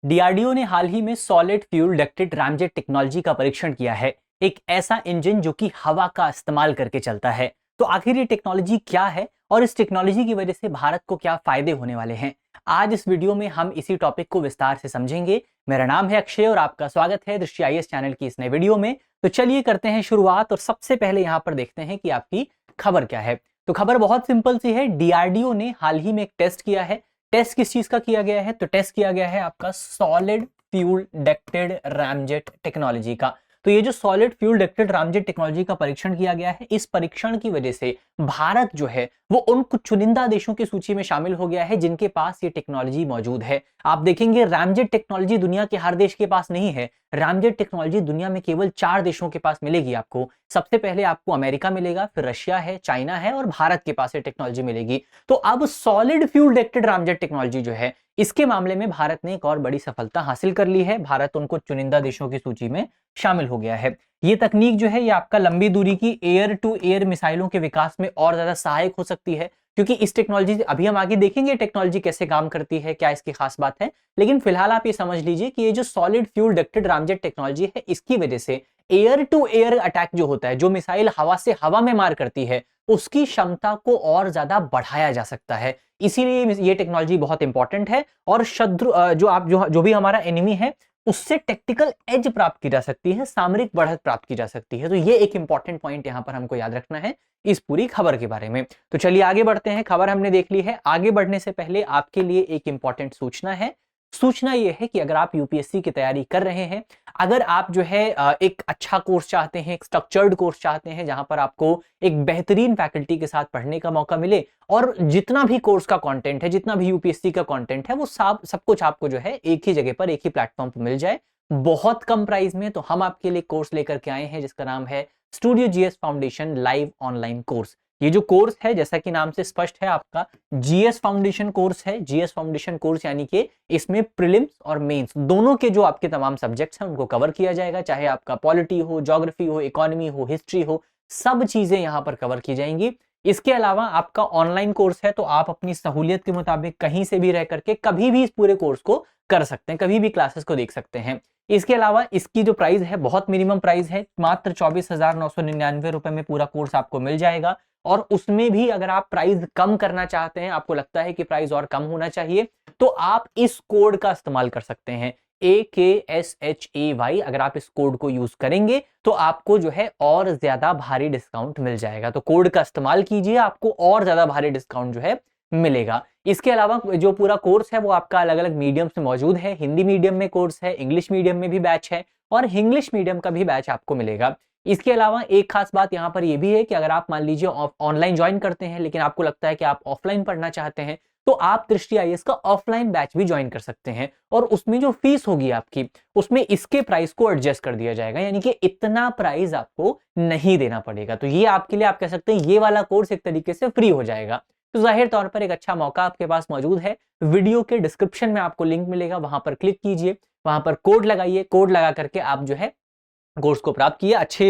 DRDO ने हाल ही में solid fuel ducted ramjet technology का परीक्षण किया है। एक ऐसा इंजन जो कि हवा का इस्तेमाल करके चलता है। तो आखिर ये टेक्नोलॉजी क्या है और इस टेक्नोलॉजी की वजह से भारत को क्या फायदे होने वाले हैं, आज इस वीडियो में हम इसी टॉपिक को विस्तार से समझेंगे। मेरा नाम है अक्षय और आपका स्वागत है दृष्टि आईएएस चैनल की इस नए वीडियो में। तो चलिए करते हैं शुरुआत और सबसे पहले यहाँ पर देखते हैं कि आपकी खबर क्या है। तो खबर बहुत सिंपल सी है। डीआरडीओ ने हाल ही में एक टेस्ट किया है। टेस्ट किस चीज का किया गया है? तो टेस्ट किया गया है आपका solid fuel ducted ramjet technology का। तो ये जो solid fuel ducted ramjet technology का परीक्षण किया गया है, इस परीक्षण की वजह से भारत जो है वो उन कुछ चुनिंदा देशों की सूची में शामिल हो गया है जिनके पास ये टेक्नोलॉजी मौजूद है। आप देखेंगे रामजेट टेक्नोलॉजी दुनिया के हर देश के पास नहीं है। रामजेट टेक्नोलॉजी दुनिया में केवल 4 देशों के पास मिलेगी आपको। सबसे पहले आपको अमेरिका मिलेगा, फिर रशिया है, चाइना है और भारत के पास ये टेक्नोलॉजी मिलेगी। तो अब solid fuel ducted ramjet technology जो है, इसके मामले में भारत ने एक और बड़ी सफलता हासिल कर ली है। भारत उनको चुनिंदा देशों की सूची में शामिल हो गया है। ये तकनीक जो है ये आपका लंबी दूरी की एयर टू एयर मिसाइलों के विकास में और ज्यादा सहायक हो सकती है, क्योंकि इस टेक्नोलॉजी अभी हम आगे देखेंगे टेक्नोलॉजी कैसे काम करती है, क्या इसकी खास बात है। लेकिन फिलहाल आप ये समझ लीजिए कि ये जो solid fuel ducted ramjet technology है, इसकी वजह से एयर टू एयर अटैक जो होता है, जो मिसाइल हवा से हवा में मार करती है, उसकी क्षमता को और ज्यादा बढ़ाया जा सकता है। इसीलिए ये टेक्नोलॉजी बहुत इंपॉर्टेंट है और शत्रु जो भी हमारा एनिमी है उससे टेक्टिकल एज प्राप्त की जा सकती है, सामरिक बढ़त प्राप्त की जा सकती है। तो ये एक इंपॉर्टेंट पॉइंट यहां पर हमको याद रखना है इस पूरी खबर के बारे में। तो चलिए आगे बढ़ते हैं। खबर हमने देख ली है। आगे बढ़ने से पहले आपके लिए एक इंपॉर्टेंट सूचना है। सूचना ये है कि अगर आप यूपीएससी की तैयारी कर रहे हैं, अगर आप जो है एक अच्छा कोर्स चाहते हैं, एक स्ट्रक्चर्ड कोर्स चाहते हैं जहां पर आपको एक बेहतरीन फैकल्टी के साथ पढ़ने का मौका मिले और जितना भी कोर्स का कंटेंट है, जितना भी यूपीएससी का कंटेंट है, वो सब कुछ आपको जो है एक ही जगह पर, एक ही प्लेटफॉर्म पर मिल जाए बहुत कम प्राइस में, तो हम आपके लिए कोर्स लेकर के आए हैं जिसका नाम है studio GS foundation live online course. ये जो कोर्स है, जैसा कि नाम से स्पष्ट है, आपका जीएस फाउंडेशन कोर्स है। जीएस फाउंडेशन कोर्स यानी कि इसमें प्रीलिम्स और मेंस दोनों के जो आपके तमाम सब्जेक्ट्स हैं उनको कवर किया जाएगा। चाहे आपका पॉलिटी हो, ज्योग्राफी हो, इकोनॉमी हो, हिस्ट्री हो, सब चीजें यहां पर कवर की जाएंगी। इसके अलावा आपका ऑनलाइन कोर्स है, तो आप अपनी सहूलियत के मुताबिक कहीं से भी रह करके कभी भी इस पूरे कोर्स को कर सकते हैं, कभी भी क्लासेस को देख सकते हैं। इसके अलावा इसकी जो प्राइस है बहुत मिनिमम प्राइस है, मात्र 24,999 रुपए में पूरा कोर्स आपको मिल जाएगा। और उसमें भी अगर आप प्राइस कम करना चाहते हैं, आपको लगता है कि प्राइस और कम होना चाहिए, तो आप इस कोड का इस्तेमाल कर सकते हैं, AKSHAY। अगर आप इस कोड को यूज करेंगे तो आपको जो है और ज्यादा भारी डिस्काउंट मिल जाएगा। तो कोड का इस्तेमाल कीजिए, आपको और ज्यादा भारी डिस्काउंट जो है मिलेगा। इसके अलावा जो पूरा कोर्स है वो आपका अलग अलग मीडियम में मौजूद है। हिंदी मीडियम में कोर्स है, इंग्लिश मीडियम में भी बैच है और इंग्लिश मीडियम का भी बैच आपको मिलेगा। इसके अलावा एक खास बात यहाँ पर यह भी है कि अगर आप मान लीजिए ऑनलाइन ज्वाइन करते हैं लेकिन आपको लगता है कि आप ऑफलाइन पढ़ना चाहते हैं, तो आप दृष्टि आईएएस का ऑफलाइन बैच भी ज्वाइन कर सकते हैं और उसमें जो फीस होगी आपकी, उसमें इसके प्राइस को एडजस्ट कर दिया जाएगा, यानी कि इतना प्राइस आपको नहीं देना पड़ेगा। तो ये आपके लिए, आप कह सकते हैं ये वाला कोर्स एक तरीके से फ्री हो जाएगा। तो जाहिर तौर पर एक अच्छा मौका आपके पास मौजूद है। वीडियो के डिस्क्रिप्शन में आपको लिंक मिलेगा, वहां पर क्लिक कीजिए, वहां पर कोड लगाइए, कोड लगा करके आप जो है कोर्स को प्राप्त किया। अच्छे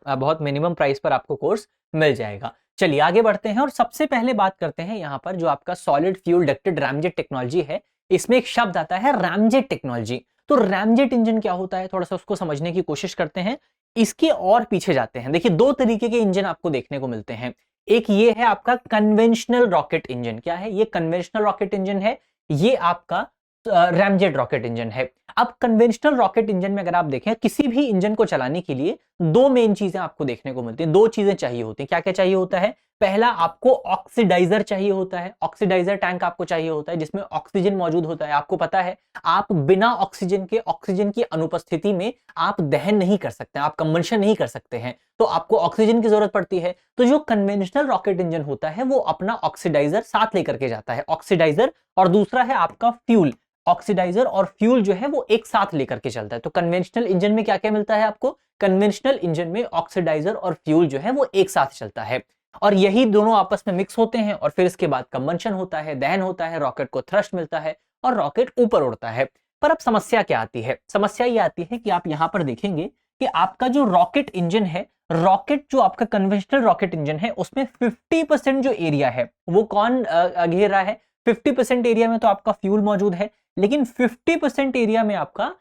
बहुत मिनिमम प्राइस पर आपको कोर्स मिल जाएगा। चलिए आगे बढ़ते हैं और सबसे पहले बात करते हैं यहाँ पर जो आपका solid fuel ducted ramjet technology है, इसमें एक शब्द आता है रामजेट टेक्नोलॉजी। तो रामजेट इंजन क्या होता है, थोड़ा सा उसको समझने की कोशिश करते हैं। इसके और पीछे जाते हैं। देखिए, 2 तरीके के इंजन आपको देखने को मिलते हैं। एक ये है आपका कन्वेंशनल रॉकेट इंजन। क्या है ये? कन्वेंशनल रॉकेट इंजन है। ये आपका रामजेट रॉकेट इंजन है। अब कन्वेंशनल रॉकेट इंजन में अगर आप देखें, किसी भी इंजन को चलाने के लिए 2 मेन चीजें आपको देखने को मिलती हैं, 2 चीजें चाहिए होती हैं। क्या क्या चाहिए होता है? पहला, आपको ऑक्सीडाइजर चाहिए होता है। ऑक्सीडाइजर टैंक आपको चाहिए होता है जिसमें ऑक्सीजन मौजूद होता है। आपको पता है आप बिना ऑक्सीजन के, ऑक्सीजन की अनुपस्थिति में आप दहन नहीं कर सकते, आप कंबंशन नहीं कर सकते हैं, तो आपको ऑक्सीजन की जरूरत पड़ती है। तो जो कन्वेंशनल रॉकेट इंजन होता है वो अपना ऑक्सीडाइजर साथ लेकर के जाता है, ऑक्सीडाइजर, और दूसरा है आपका फ्यूल। ऑक्सीडाइजर और फ्यूल जो है वो एक साथ लेकर के चलता है। तो कन्वेंशनल इंजन में क्या क्या मिलता है आपको? कन्वेंशनल इंजन में ऑक्सीडाइजर और फ्यूल जो है वो एक साथ चलता है और यही दोनों आपस में मिक्स होते हैं और फिर इसके बाद कंबंशन होता है, दहन होता है, रॉकेट को थ्रस्ट मिलता है और रॉकेट ऊपर उड़ता है। पर अब समस्या क्या आती है? समस्या ये आती है कि आप यहां पर देखेंगे कि आपका जो रॉकेट इंजन है, रॉकेट जो आपका कन्वेंशनल रॉकेट इंजन है, उसमें 50% जो एरिया है वो कौन घेर रहा है? 50% एरिया में तो आपका फ्यूल मौजूद है, लेकिन 50% एरिया में आपका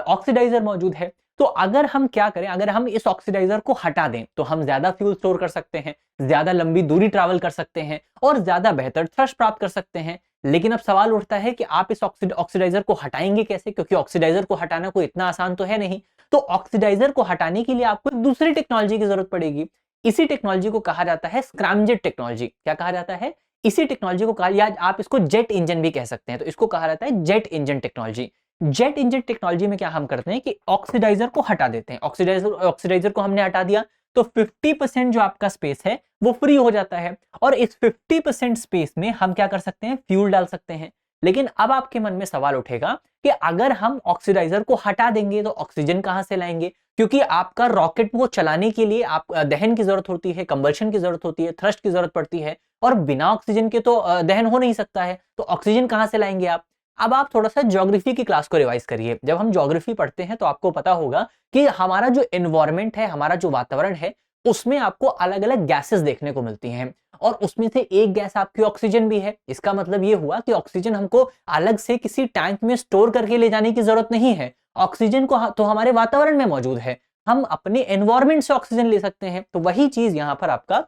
ऑक्सीडाइजर मौजूद है। तो अगर हम क्या करें, अगर हम इस ऑक्सीडाइजर को हटा दें तो हम ज्यादा फ्यूल स्टोर कर सकते हैं, ज्यादा लंबी दूरी ट्रैवल कर सकते हैं और ज्यादा बेहतर थ्रस्ट प्राप्त कर सकते हैं। लेकिन अब सवाल उठता है कि आप इस ऑक्सीडाइजर को हटाएंगे कैसे, क्योंकि ऑक्सीडाइजर को हटाना कोई इतना आसान तो है नहीं। तो ऑक्सीडाइजर को हटाने के लिए आपको दूसरी टेक्नोलॉजी की जरूरत पड़ेगी। इसी टेक्नोलॉजी को कहा जाता है स्क्रैमजेट टेक्नोलॉजी। क्या कहा जाता है? इसी टेक्नोलॉजी को कहा, या आप इसको जेट इंजन भी कह सकते हैं, तो इसको कहा जाता है jet engine technology. Jet engine technology में क्या हम करते हैं कि ऑक्सीडाइजर को हटा देते हैं। ऑक्सीडाइजर को हमने हटा दिया तो 50% जो आपका स्पेस है वो फ्री हो जाता है, और इस 50% स्पेस में हम क्या कर सकते हैं, फ्यूल डाल सकते हैं। लेकिन अब आपके मन में सवाल उठेगा कि अगर हम ऑक्सीडाइजर को हटा देंगे तो ऑक्सीजन कहां से लाएंगे, क्योंकि आपका रॉकेट को चलाने के लिए आप दहन की जरूरत होती है, कंबल्शन की जरूरत होती है, थ्रस्ट की जरूरत पड़ती है, और बिना ऑक्सीजन के तो दहन हो नहीं सकता है। तो ऑक्सीजन कहां से लाएंगे आप? अब आप थोड़ा सा ज्योग्राफी की क्लास को रिवाइज करिए। जब हम ज्योग्राफी पढ़ते हैं तो आपको पता होगा कि हमारा जो एनवायरनमेंट है, हमारा जो वातावरण है, उसमें आपको अलग अलग गैसेस देखने को मिलती हैं, और उसमें से एक गैस आपकी ऑक्सीजन भी है। इसका मतलब ये हुआ कि ऑक्सीजन हमको अलग से किसी टैंक में स्टोर करके ले जाने की जरूरत नहीं है। ऑक्सीजन को तो हमारे वातावरण में मौजूद है, हम अपने एनवायरनमेंट से ऑक्सीजन ले सकते हैं। तो वही चीज यहां पर आपका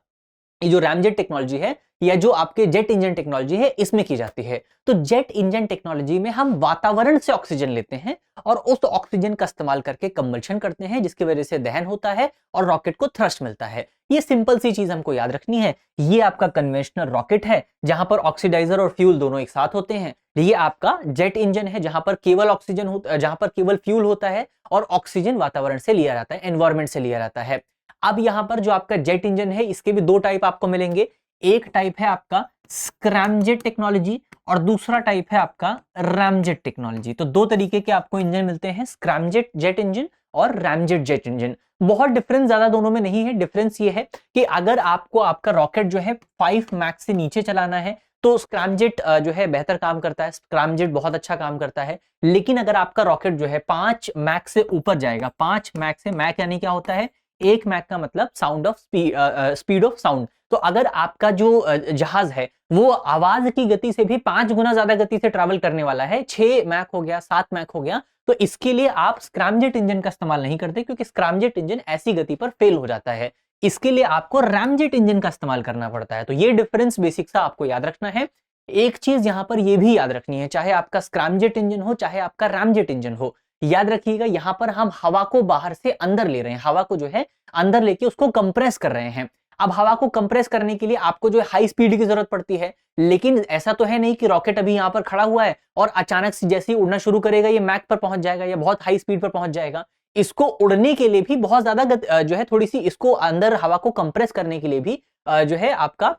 ये जो रैमजेट टेक्नोलॉजी है या जो आपके जेट इंजन टेक्नोलॉजी है इसमें की जाती है। तो जेट इंजन टेक्नोलॉजी में हम वातावरण से ऑक्सीजन लेते हैं और उस ऑक्सीजन का इस्तेमाल करके कंबल्शन करते हैं, जिसकी वजह से दहन होता है और रॉकेट को थ्रस्ट मिलता है। ये सिंपल सी चीज हमको याद रखनी है। ये आपका कन्वेंशनल रॉकेट है जहां पर ऑक्सीडाइजर और फ्यूल दोनों एक साथ होते हैं। ये आपका जेट इंजन है जहां पर केवल ऑक्सीजन होता, जहां पर केवल फ्यूल होता है और ऑक्सीजन वातावरण से लिया जाता है, एनवायरमेंट से लिया जाता है। अब यहां पर जो आपका जेट इंजन है इसके भी दो टाइप आपको मिलेंगे। एक टाइप है आपका स्क्रैमजेट टेक्नोलॉजी और दूसरा टाइप है आपका रैमजेट टेक्नोलॉजी। तो दो तरीके के आपको इंजन मिलते हैं, स्क्रैमजेट जेट इंजन और रैमजेट जेट इंजन। बहुत डिफरेंस ज्यादा दोनों में नहीं है। डिफरेंस ये है कि अगर आपको आपका रॉकेट जो है 5 मैक से नीचे चलाना है तो स्क्रैमजेट जो है बेहतर काम करता है, स्क्रैमजेट बहुत अच्छा काम करता है। लेकिन अगर आपका रॉकेट जो है 5 मैक से ऊपर जाएगा, 5 मैक से, मैक यानी क्या होता है, 1 मैक का मतलब sound of speed of sound. तो अगर आपका जो जहाज है वो आवाज की गति से भी 5 गुना ज्यादा गति से ट्रैवल करने वाला है, 6 मैक हो गया, 7 मैक हो गया, तो इसके लिए आप स्क्रैमजेट इंजन का इस्तेमाल नहीं करते, क्योंकि स्क्रैमजेट इंजन ऐसी गति पर फेल हो जाता है। इसके लिए आपको रैमजेट इंजन का इस्तेमाल करना पड़ता है। तो ये डिफरेंस बेसिक सा आपको याद रखना है। एक चीज यहां पर ये भी याद रखनी है, चाहे आपका स्क्रैमजेट इंजन हो चाहे आपका रैमजेट इंजन हो, याद रखिएगा यहां पर हम हवा को बाहर से अंदर ले रहे हैं, हवा को जो है अंदर लेके उसको कंप्रेस कर रहे हैं। अब हवा को कंप्रेस करने के लिए आपको जो है हाई स्पीड की जरूरत पड़ती है, लेकिन ऐसा तो है नहीं कि रॉकेट अभी यहां पर खड़ा हुआ है और अचानक से जैसे ही उड़ना शुरू करेगा ये मैक पर पहुंच जाएगा या बहुत हाई स्पीड पर पहुंच जाएगा। इसको उड़ने के लिए भी बहुत ज्यादा जो है थोड़ी सी इसको अंदर हवा को कंप्रेस करने के लिए भी जो है आपका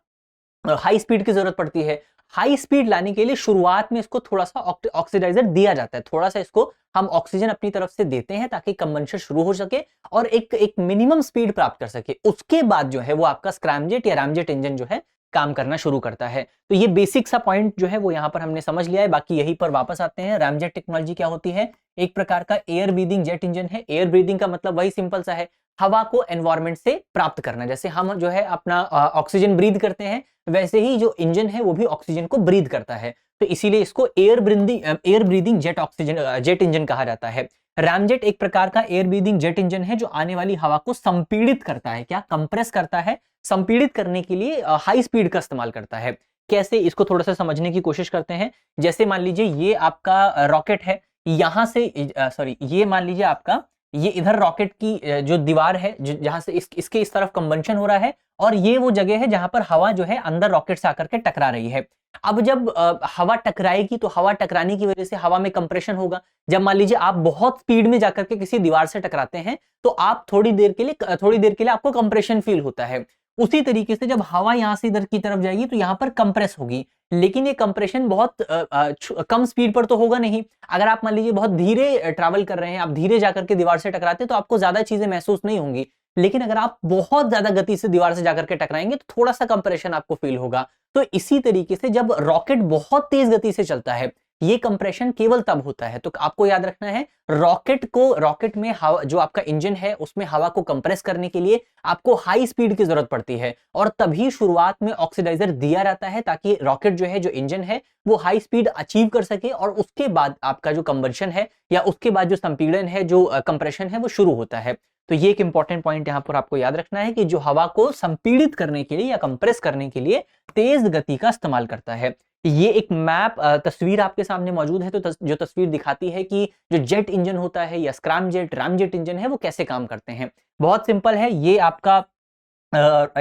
हाई स्पीड की जरूरत पड़ती है। हाई स्पीड लाने के लिए शुरुआत में इसको थोड़ा सा ऑक्सीडाइजर दिया जाता है, थोड़ा सा इसको हम ऑक्सीजन अपनी तरफ से देते हैं ताकि कंबंशन शुरू हो सके और एक मिनिमम स्पीड प्राप्त कर सके। उसके बाद जो है वो आपका स्क्रैमजेट या रैमजेट इंजन जो है काम करना शुरू करता है। तो ये बेसिक सा पॉइंट जो है वो यहां पर हमने समझ लिया है। बाकी यहीं पर वापस आते हैं। रैमजेट टेक्नोलॉजी क्या होती है? एक प्रकार का एयर ब्रीदिंग जेट इंजन है। एयर ब्रीदिंग का मतलब वही सिंपल सा है, हवा को एनवायरमेंट से प्राप्त करना। जैसे हम जो है अपना ऑक्सीजन ब्रीद करते हैं, वैसे ही जो इंजन है वो भी ऑक्सीजन को ब्रीद करता है। तो इसीलिए इसको एयर ब्रीदिंग जेट इंजन कहा जाता है। रैमजेट एक प्रकार का एयर ब्रीदिंग जेट इंजन है जो आने वाली हवा को संपीड़ित करता है। क्या? कंप्रेस करता है। संपीड़ित करने के लिए हाई स्पीड का इस्तेमाल करता है। कैसे? इसको थोड़ा सा समझने की कोशिश करते हैं। जैसे मान लीजिए ये आपका रॉकेट है, यहां से ये मान लीजिए आपका ये इधर रॉकेट की जो दीवार है जहां से इसके इस तरफ कंबंशन हो रहा है, और ये वो जगह है जहां पर हवा जो है अंदर रॉकेट से आकर के टकरा रही है। अब जब हवा टकराएगी तो हवा टकराने की वजह से हवा में कंप्रेशन होगा। जब मान लीजिए आप बहुत स्पीड में जाकर के किसी दीवार से टकराते हैं तो आप थोड़ी देर के लिए आपको कंप्रेशन फील होता है। उसी तरीके से जब हवा यहां से इधर की तरफ जाएगी तो यहां पर कंप्रेस होगी, लेकिन ये कंप्रेशन बहुत कम स्पीड पर तो होगा नहीं। अगर आप मान लीजिए बहुत धीरे ट्रैवल कर रहे हैं, आप धीरे जाकर के दीवार से टकराते हैं तो आपको ज्यादा चीजें महसूस नहीं होंगी। लेकिन अगर आप बहुत ज्यादा गति से दीवार से जाकर के टकराएंगे तो थोड़ा सा कंप्रेशन आपको फील होगा। तो इसी तरीके से जब रॉकेट बहुत तेज गति से चलता है, ये कंप्रेशन केवल तब होता है। तो आपको याद रखना है, रॉकेट में हवा, जो आपका इंजन है उसमें हवा को कंप्रेस करने के लिए आपको हाई स्पीड की जरूरत पड़ती है, और तभी शुरुआत में ऑक्सीडाइजर दिया रहता है ताकि रॉकेट जो है, जो इंजन है, वो हाई स्पीड अचीव कर सके, और उसके बाद आपका जो कंबंशन है या उसके बाद जो संपीड़न है, जो कंप्रेशन है, वो शुरू होता है। तो ये एक इंपॉर्टेंट पॉइंट यहाँ पर आपको याद रखना है कि जो हवा को संपीड़ित करने के लिए या कंप्रेस करने के लिए तेज गति का इस्तेमाल करता है। ये एक मैप तस्वीर आपके सामने मौजूद है, तो जो तस्वीर दिखाती है कि जो जेट इंजन होता है या स्क्रैमजेट, रामजेट इंजन है, वो कैसे काम करते हैं। बहुत सिंपल है, ये आपका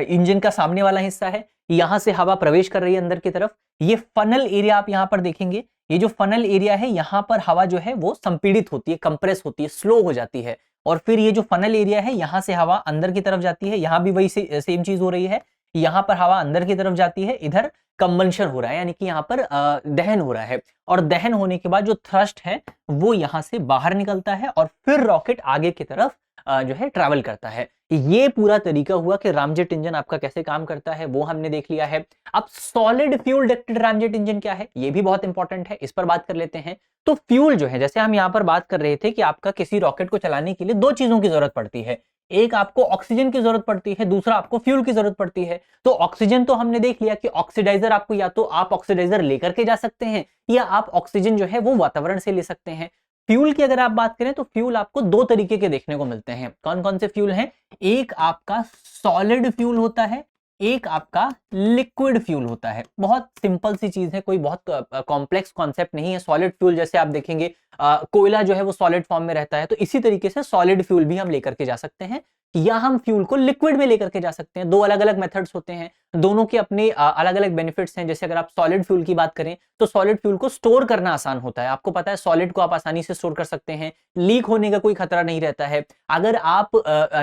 इंजन का सामने वाला हिस्सा है, यहां से हवा प्रवेश कर रही है अंदर की तरफ। ये फनल एरिया आप यहां पर देखेंगे, ये जो फनल एरिया है, यहां पर हवा जो है वो संपीड़ित होती है, कंप्रेस होती है, स्लो हो जाती है। और फिर ये जो फनल एरिया है, यहां से हवा अंदर की तरफ जाती है, यहां भी वही सेम चीज हो रही है। यहां पर हवा अंदर की तरफ जाती है, इधर कंबंशन हो रहा है, यानी कि यहाँ पर दहन हो रहा है, और दहन होने के बाद जो थ्रस्ट है वो यहाँ से बाहर निकलता है, और फिर रॉकेट आगे की तरफ जो है ट्रैवल करता है। ये पूरा तरीका हुआ कि रामजेट इंजन आपका कैसे काम करता है, वो हमने देख लिया है। अब solid fuel ducted ramjet engine क्या है, ये भी बहुत इंपॉर्टेंट है, इस पर बात कर लेते हैं। तो फ्यूल जो है, जैसे हम यहाँ पर बात कर रहे थे कि आपका किसी रॉकेट को चलाने के लिए दो चीजों की जरूरत पड़ती है, एक आपको ऑक्सीजन की जरूरत पड़ती है, दूसरा आपको फ्यूल की जरूरत पड़ती है। तो ऑक्सीजन तो हमने देख लिया कि ऑक्सीडाइजर आपको, या तो आप ऑक्सीडाइजर लेकर के जा सकते हैं या आप ऑक्सीजन जो है वो वातावरण से ले सकते हैं। फ्यूल की अगर आप बात करें तो फ्यूल आपको दो तरीके के देखने को मिलते हैं। कौन कौन से फ्यूल हैं? एक आपका सॉलिड फ्यूल होता है, एक आपका लिक्विड फ्यूल होता है। बहुत सिंपल सी चीज है, कोई बहुत कॉम्प्लेक्स कॉन्सेप्ट नहीं है। सॉलिड फ्यूल जैसे आप देखेंगे कोयला जो है वो सॉलिड फॉर्म में रहता है, तो इसी तरीके से सॉलिड फ्यूल भी हम लेकर के जा सकते हैं, या हम फ्यूल को लिक्विड में लेकर के जा सकते हैं। दो अलग अलग मेथड्स होते हैं, दोनों के अपने अलग अलग बेनिफिट्स हैं। जैसे अगर आप सॉलिड फ्यूल की बात करें तो सॉलिड फ्यूल को स्टोर करना आसान होता है, आपको पता है सॉलिड को आप आसानी से स्टोर कर सकते हैं, लीक होने का कोई खतरा नहीं रहता है। अगर आप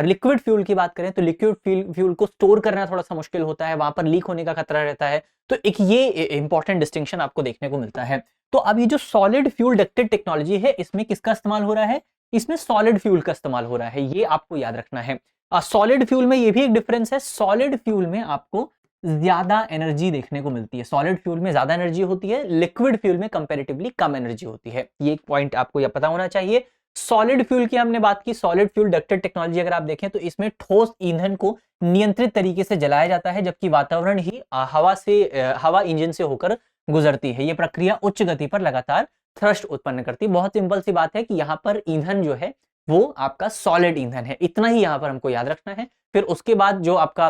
लिक्विड फ्यूल की बात करें तो लिक्विड फ्यूल को स्टोर करना थोड़ा सा मुश्किल होता है, वहां पर लीक होने का खतरा रहता है। तो एक ये इंपॉर्टेंट डिस्टिंक्शन आपको देखने को मिलता है। तो अब ये जो सॉलिड फ्यूल डक्टेड टेक्नोलॉजी है, इसमें किसका इस्तेमाल हो रहा है? इसमें सॉलिड फ्यूल का इस्तेमाल हो रहा है, ये आपको याद रखना है। सॉलिड फ्यूल में ये भी एक डिफरेंस है, सॉलिड फ्यूल में आपको ज्यादा एनर्जी देखने को मिलती है, सॉलिड फ्यूल में ज्यादा एनर्जी होती है, लिक्विड फ्यूल में कंपैरेटिवली कम एनर्जी होती है। ये एक पॉइंट आपको यह पता होना चाहिए। सॉलिड फ्यूल की हमने बात की, सॉलिड फ्यूल डक्टेड टेक्नोलॉजी अगर आप देखें तो इसमें ठोस ईंधन को नियंत्रित तरीके से जलाया जाता है, जबकि वातावरण ही हवा इंजन से होकर गुजरती है। ये प्रक्रिया उच्च गति पर लगातार थ्रस्ट उत्पन्न करती है। बहुत सिंपल सी बात है कि यहाँ पर ईंधन जो है वो आपका सॉलिड ईंधन है, इतना ही यहाँ पर हमको याद रखना है। फिर उसके बाद जो आपका,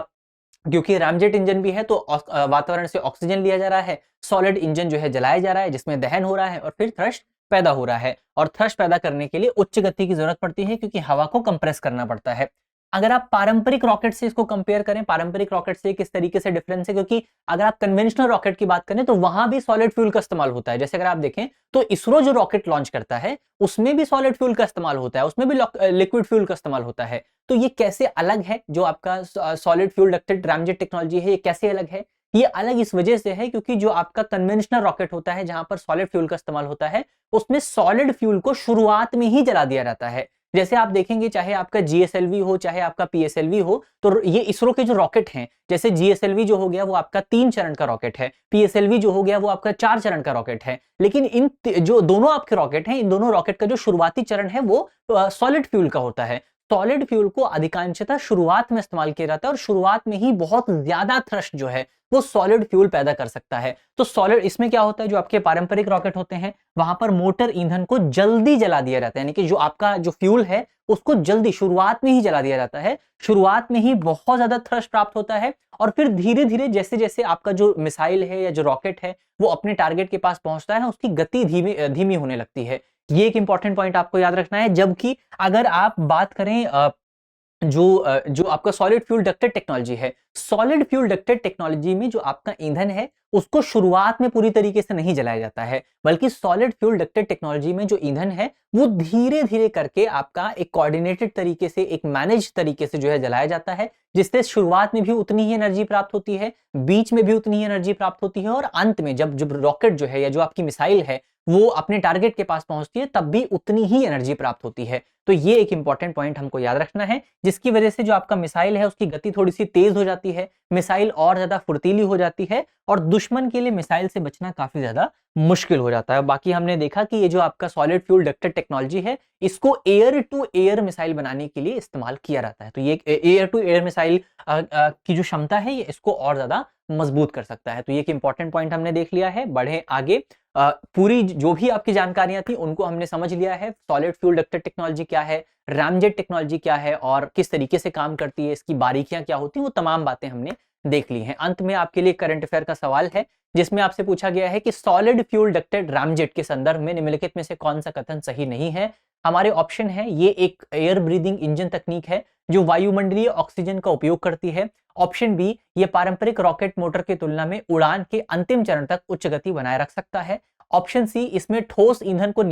क्योंकि रामजेट इंजन भी है तो वातावरण से ऑक्सीजन लिया जा रहा है, सॉलिड इंजन जो है जलाया जा रहा है, जिसमें दहन हो रहा है, और फिर थ्रस्ट पैदा हो रहा है। और थ्रस्ट पैदा करने के लिए उच्च गति की जरूरत पड़ती है, क्योंकि हवा को कंप्रेस करना पड़ता है। अगर आप पारंपरिक रॉकेट से इसको कंपेयर करें, पारंपरिक रॉकेट से किस तरीके से डिफरेंस है, क्योंकि अगर आप कन्वेंशनल रॉकेट की बात करें तो वहां भी सॉलिड फ्यूल का इस्तेमाल होता है। जैसे अगर आप देखें तो इसरो जो रॉकेट लॉन्च करता है उसमें भी सॉलिड फ्यूल का इस्तेमाल होता है, उसमें भी लिक्विड फ्यूल का इस्तेमाल होता है। तो ये कैसे अलग है, जो आपका solid fuel ducted ramjet technology है, ये कैसे अलग है? ये अलग इस वजह से है क्योंकि जो आपका कन्वेंशनल रॉकेट होता है, जहां पर सॉलिड फ्यूल का इस्तेमाल होता है, उसमें सॉलिड फ्यूल को शुरुआत में ही जला दिया जाता है। जैसे आप देखेंगे, चाहे आपका जीएसएलवी हो चाहे आपका पीएसएलवी हो, तो ये इसरो के जो रॉकेट हैं, जैसे जीएसएलवी जो हो गया वो आपका 3 चरण का रॉकेट है, पीएसएलवी जो हो गया वो आपका 4 चरण का रॉकेट है। लेकिन इन जो दोनों आपके रॉकेट हैं, इन दोनों रॉकेट का जो शुरुआती चरण है वो सॉलिड फ्यूल का होता है। सॉलिड फ्यूल को अधिकांशतः शुरुआत में इस्तेमाल किया जाता है, और शुरुआत में ही बहुत ज्यादा थ्रस्ट जो है वो सॉलिड फ्यूल पैदा कर सकता है। तो सॉलिड, इसमें क्या होता है, जो आपके पारंपरिक रॉकेट होते हैं वहां पर मोटर ईंधन को जल्दी जला दिया जाता है, यानी कि जो आपका जो फ्यूल है उसको जल्दी शुरुआत में ही जला दिया जाता है। शुरुआत में ही बहुत ज्यादा थ्रस्ट प्राप्त होता है, और फिर धीरे धीरे जैसे जैसे आपका जो मिसाइल है या जो रॉकेट है वो अपने टारगेट के पास पहुंचता है, उसकी गति धीमी होने लगती है। ये एक इंपॉर्टेंट पॉइंट आपको याद रखना है। जबकि अगर आप बात करें जो आपका सॉलिड फ्यूल डक्टेड टेक्नोलॉजी है, सॉलिड फ्यूल डक्टेड टेक्नोलॉजी में जो आपका ईंधन है उसको शुरुआत में पूरी तरीके से नहीं जलाया जाता है, बल्कि सॉलिड फ्यूल डक्टेड टेक्नोलॉजी में जो ईंधन है वो धीरे धीरे करके आपका एक कोऑर्डिनेटेड तरीके से, एक मैनेज तरीके से जो है जलाया जाता है, जिससे शुरुआत में भी उतनी ही एनर्जी प्राप्त होती है, बीच में भी उतनी ही एनर्जी प्राप्त होती है, और अंत में जब जब रॉकेट जो है या जो आपकी मिसाइल है वो अपने टारगेट के पास पहुंचती है तब भी उतनी ही एनर्जी प्राप्त होती है। तो ये एक इंपॉर्टेंट पॉइंट हमको याद रखना है, जिसकी वजह से जो आपका मिसाइल है उसकी गति थोड़ी सी तेज हो जाती है, मिसाइल और ज्यादा फुर्तीली हो जाती है और दुश्मन के लिए मिसाइल से बचना काफी ज्यादा मुश्किल हो जाता है। बाकी हमने देखा कि ये जो आपका सॉलिड फ्यूल डक्टेड टेक्नोलॉजी है, इसको एयर टू एयर मिसाइल बनाने के लिए इस्तेमाल किया जाता है। तो ये एयर टू एयर मिसाइल की जो क्षमता है ये इसको और ज्यादा मजबूत कर सकता है। तो ये एक इंपॉर्टेंट पॉइंट हमने देख लिया है। बढ़े आगे। पूरी जो भी आपकी जानकारियां थी उनको हमने समझ लिया है। सॉलिड फ्यूल डक्टेड टेक्नोलॉजी क्या है, रामजेट टेक्नोलॉजी क्या है और किस तरीके से काम करती है, इसकी बारीकियां क्या होती हैं, वो तमाम बातें हमने देख ली हैं। अंत में आपके लिए करंट अफेयर का सवाल है, जिसमें आपसे पूछा गया है कि सॉलिड फ्यूल डक्टेड रामजेट के संदर्भ में निम्नलिखित में से कौन सा कथन सही नहीं है। हमारे ऑप्शन है, ये एक एयर ब्रीदिंग इंजन तकनीक है जो वायुमंडलीय ऑक्सीजन का उपयोग करती है। ऑप्शन बी, ये पारंपरिक रॉकेट मोटर की तुलना में उड़ान के अंतिम चरण तक उच्च गति बनाए रख सकता है। ऑप्शन सी, इसमें ठोस ईंधन का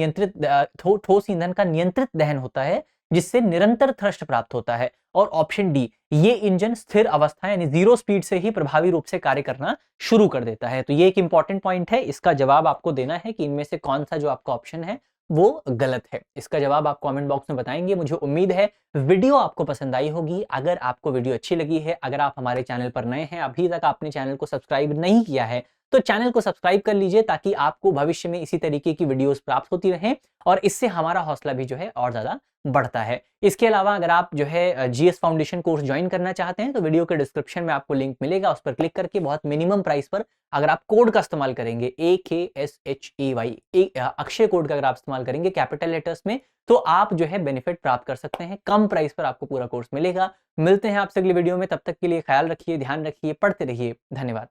नियंत्रित दहन होता है जिससे निरंतर थ्रस्ट प्राप्त होता है। और ऑप्शन डी, ये इंजन स्थिर अवस्था यानी जीरो स्पीड से ही प्रभावी रूप से कार्य करना शुरू कर देता है। तो ये एक इंपॉर्टेंट पॉइंट है, इसका जवाब आपको देना है कि इनमें से कौन सा जो आपका ऑप्शन है वो गलत है। इसका जवाब आप कमेंट बॉक्स में बताएंगे। मुझे उम्मीद है वीडियो आपको पसंद आई होगी। अगर आपको वीडियो अच्छी लगी है, अगर आप हमारे चैनल पर नए हैं, अभी तक आपने चैनल को सब्सक्राइब नहीं किया है, तो चैनल को सब्सक्राइब कर लीजिए ताकि आपको भविष्य में इसी तरीके की वीडियोस प्राप्त होती रहें और इससे हमारा हौसला भी जो है और ज्यादा बढ़ता है। इसके अलावा अगर आप जो है जीएस फाउंडेशन कोर्स ज्वाइन करना चाहते हैं तो वीडियो के डिस्क्रिप्शन में आपको लिंक मिलेगा, उस पर क्लिक करके बहुत मिनिमम प्राइस पर अगर आप कोड का इस्तेमाल करेंगे AKSHEY अक्षय कोड का अगर आप इस्तेमाल करेंगे कैपिटल लेटर्स में, तो आप जो है बेनिफिट प्राप्त कर सकते हैं। कम प्राइस पर आपको पूरा कोर्स मिलेगा। मिलते हैं आपसे अगली वीडियो में, तब तक के लिए ख्याल रखिए, ध्यान रखिए, पढ़ते रहिए। धन्यवाद।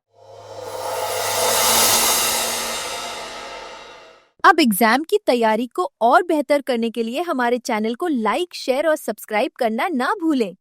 अब एग्जाम की तैयारी को और बेहतर करने के लिए हमारे चैनल को लाइक, शेयर और सब्सक्राइब करना ना भूलें।